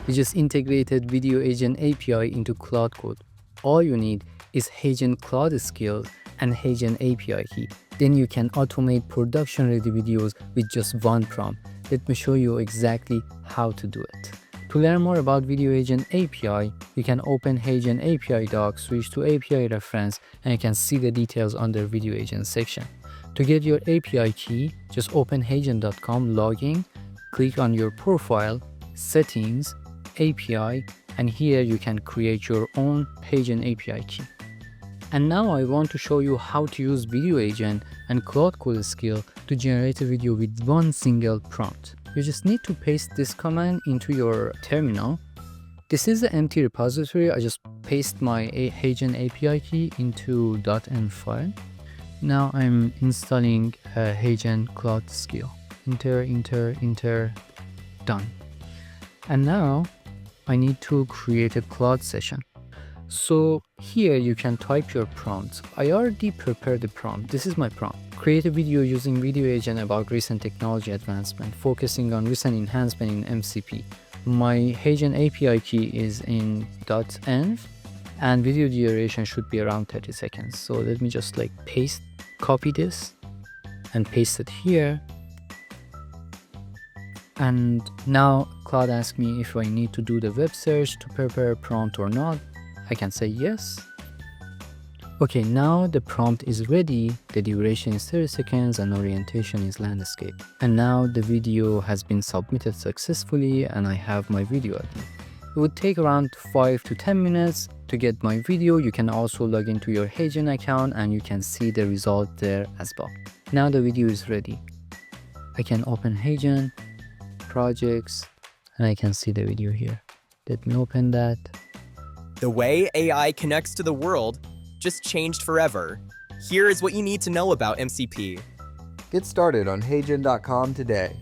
We just integrated Video Agent API into Claude Code. All you need is HeyGen Claude Skills and HeyGen API key. Then you can automate production-ready videos with just one prompt. Let me show you exactly how to do it. To learn more about Video Agent API, you can open HeyGen API doc, switch to API reference, and you can see the details under Video Agent section. To get your API key, just open heygen.com, log in, click on your profile, settings, API, and here you can create your own HeyGen API key. And now I want to show you how to use Video Agent and Claude Code skill to generate a video with one single prompt. You just need to paste this command into your terminal. This is the empty repository. I just paste my HeyGen API key into .env file. Now I'm installing HeyGen Claude skill. Enter, done. And now I need to create a Claude session. So here you can type your prompt. I already prepared the prompt. This is my prompt. Create a video using Video Agent about recent technology advancement, focusing on recent enhancement in MCP. My HeyGen API key is in .env and video duration should be around 30 seconds. So let me just copy this and paste it here. And now Claude asks me if I need to do the web search to prepare a prompt or not. I can say yes. Okay, now the prompt is ready. The duration is 30 seconds and orientation is landscape. And now the video has been submitted successfully and I have my video admin. It would take around 5 to 10 minutes to get my video. You can also log into your HeyGen account and you can see the result there as well. Now the video is ready. I can open HeyGen, projects, and I can see the video here. Let me open that. The way AI connects to the world just changed forever. Here is what you need to know about MCP. Get started on heygen.com today.